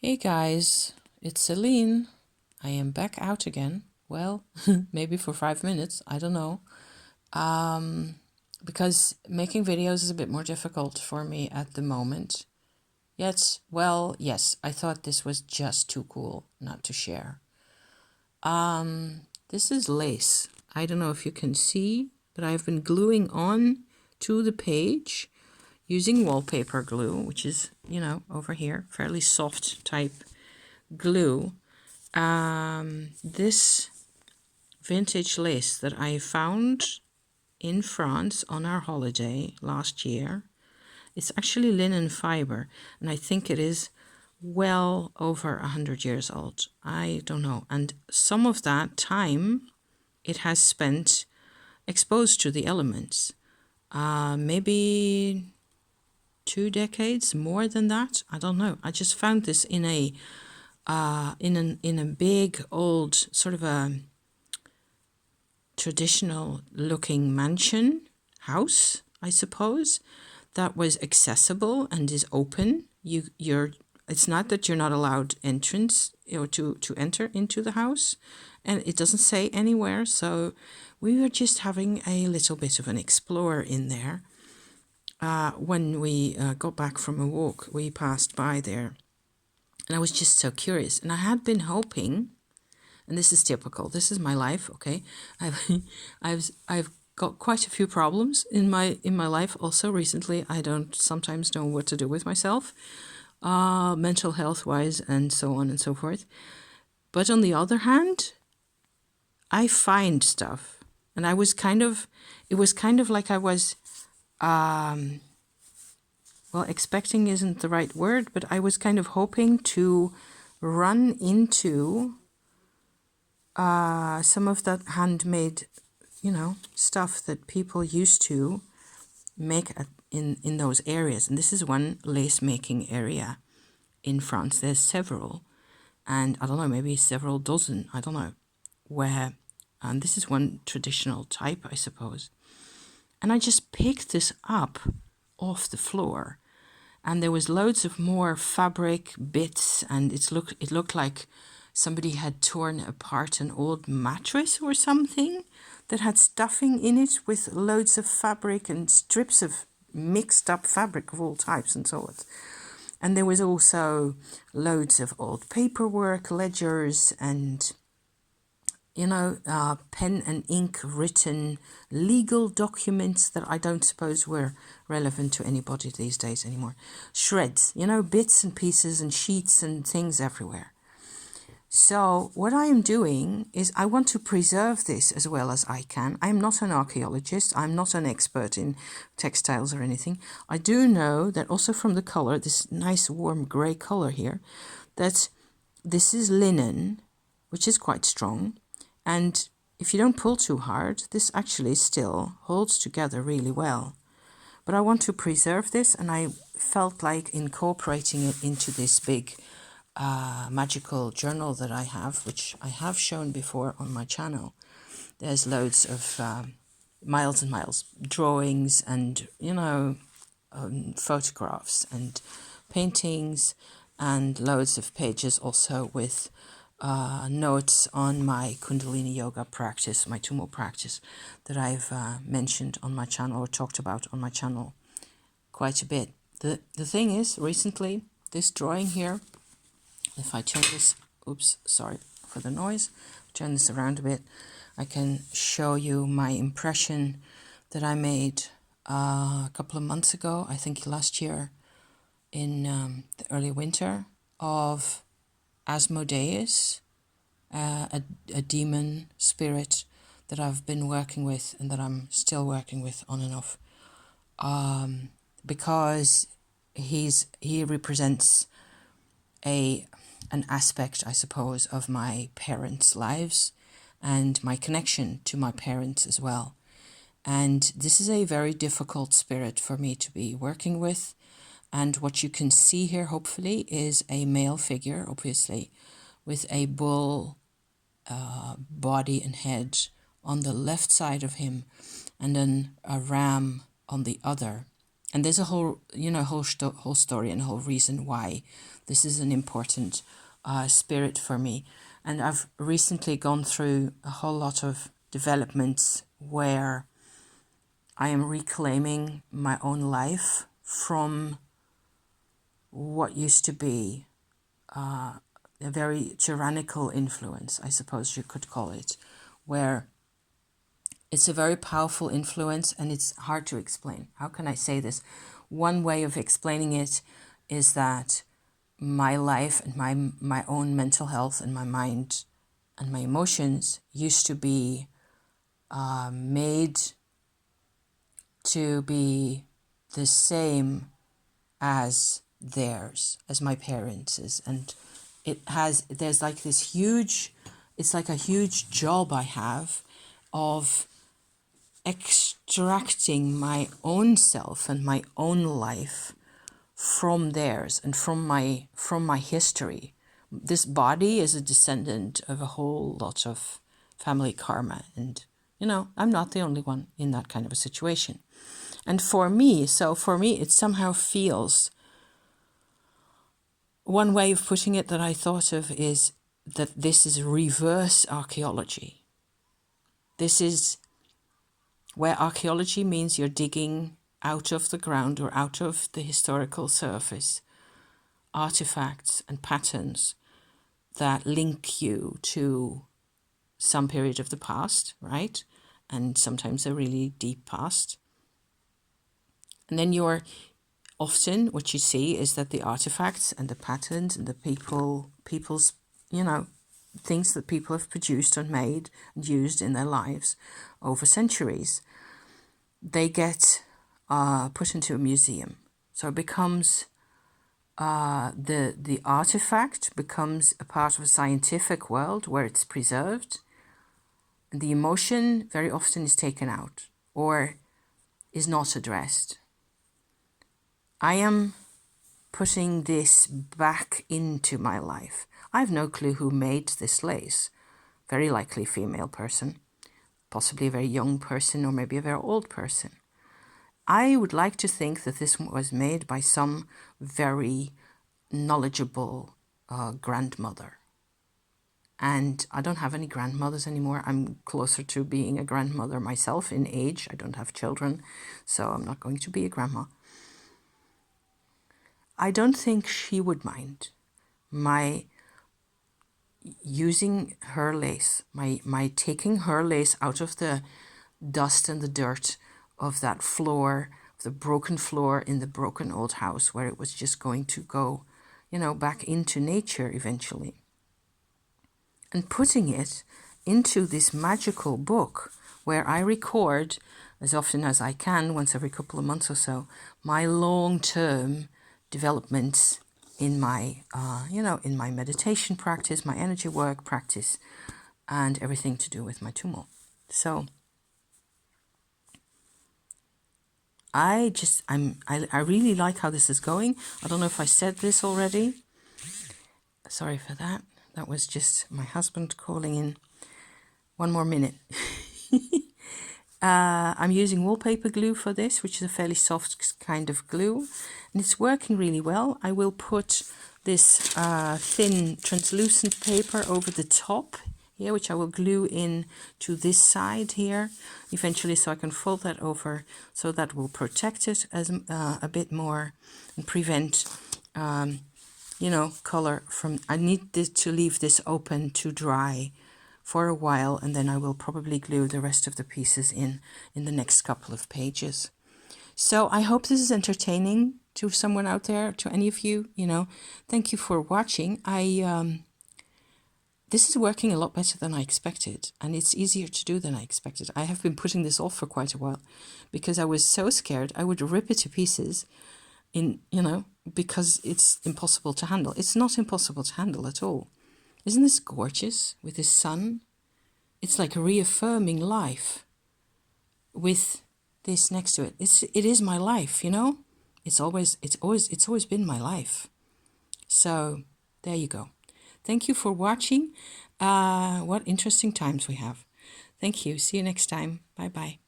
Hey guys, it's Celine. I am back out again. Well, maybe for 5 minutes, I don't know. Because making videos is a bit more difficult for me at the moment. Yet, well, yes, I thought this was just too cool not to share. This is lace. I don't know if you can see, but I've been gluing on to the page using wallpaper glue, which is, over here, fairly soft type glue. This vintage lace that I found in France on our holiday last year. It's actually linen fiber, and I think it is well over 100 years old. I don't know. And some of that time it has spent exposed to the elements. Maybe 2 decades, more than that. I don't know. I just found this in a big old sort of a traditional looking mansion house, I suppose, that was accessible and is open. It's not that you're not allowed entrance or to enter into the house, and it doesn't say anywhere. So we were just having a little bit of an explore in there. When we got back from a walk, we passed by there. And I was just so curious. And I had been hoping, and this is typical, this is my life, okay? I've got quite a few problems in my life also recently. I don't sometimes know what to do with myself, mental health wise, and so on and so forth. But on the other hand, I find stuff. And it was kind of like I was, well, expecting isn't the right word, but I was kind of hoping to run into some of that handmade, stuff that people used to make in those areas. And this is one lace making area in France. There's several, and I don't know, maybe several dozen, I don't know, where, and this is one traditional type, I suppose. And I just picked this up off the floor, and there was loads of more fabric bits, and it looked like somebody had torn apart an old mattress or something that had stuffing in it with loads of fabric and strips of mixed up fabric of all types and so on. And there was also loads of old paperwork, ledgers, and pen and ink written legal documents that I don't suppose were relevant to anybody these days anymore. Shreds, bits and pieces and sheets and things everywhere. So what I am doing is I want to preserve this as well as I can. I'm not an archaeologist. I'm not an expert in textiles or anything. I do know that also from the color, this nice warm grey color here, that this is linen, which is quite strong. And if you don't pull too hard, this actually still holds together really well. But I want to preserve this, and I felt like incorporating it into this big magical journal that I have, which I have shown before on my channel. There's loads of miles and miles drawings and photographs and paintings, and loads of pages also with notes on my Kundalini yoga practice, my Tumo practice, that I've mentioned on my channel or talked about on my channel quite a bit. The thing is, recently, this drawing here, if I turn this, oops, sorry for the noise, turn this around a bit, I can show you my impression that I made a couple of months ago, I think last year in the early winter, of Asmodeus, a demon spirit that I've been working with and that I'm still working with on and off, because he represents an aspect, I suppose, of my parents' lives and my connection to my parents as well. And this is a very difficult spirit for me to be working with. And what you can see here, hopefully, is a male figure, obviously, with a bull body and head on the left side of him, and then a ram on the other. And there's a whole, whole story and a whole reason why this is an important spirit for me. And I've recently gone through a whole lot of developments where I am reclaiming my own life from what used to be a very tyrannical influence, I suppose you could call it, where it's a very powerful influence and it's hard to explain. How can I say this? One way of explaining it is that my life and my own mental health and my mind and my emotions used to be made to be the same as theirs, as my parents', and there's like this huge, it's like a huge job I have of extracting my own self and my own life from theirs and from my history. This body is a descendant of a whole lot of family karma, and I'm not the only one in that kind of a situation. And for me, it somehow feels, one way of putting it that I thought of is that this is reverse archaeology. This is where archaeology means you're digging out of the ground or out of the historical surface artifacts and patterns that link you to some period of the past, right? And sometimes a really deep past. And then often what you see is that the artifacts and the patterns and the people's, things that people have produced and made and used in their lives over centuries, they get put into a museum. So it becomes, the artifact becomes a part of a scientific world where it's preserved. And the emotion very often is taken out or is not addressed. I am putting this back into my life. I have no clue who made this lace. Very likely a female person, possibly a very young person, or maybe a very old person. I would like to think that this was made by some very knowledgeable grandmother. And I don't have any grandmothers anymore. I'm closer to being a grandmother myself in age. I don't have children, so I'm not going to be a grandma. I don't think she would mind my using her lace, my taking her lace out of the dust and the dirt of that floor, the broken floor in the broken old house where it was just going to go, back into nature eventually. And putting it into this magical book where I record, as often as I can, once every couple of months or so, my long-term developments in my, in my meditation practice, my energy work practice, and everything to do with my tumor. So I really like how this is going. I don't know if I said this already. Sorry for that. That was just my husband calling in. One more minute. I'm using wallpaper glue for this, which is a fairly soft kind of glue, and it's working really well. I will put this thin translucent paper over the top here, which I will glue in to this side here eventually, so I can fold that over, so that will protect it as a bit more and prevent color from. I need this to leave this open to dry for a while, and then I will probably glue the rest of the pieces in the next couple of pages. So I hope this is entertaining to someone out there, to any of you. Thank you for watching. This is working a lot better than I expected, and it's easier to do than I expected. I have been putting this off for quite a while because I was so scared I would rip it to pieces because it's impossible to handle. It's not impossible to handle at all. Isn't this gorgeous with the sun? It's like reaffirming life with this next to it. It is my life, It's always been my life. So there you go. Thank you for watching. What interesting times we have. Thank you. See you next time. Bye bye.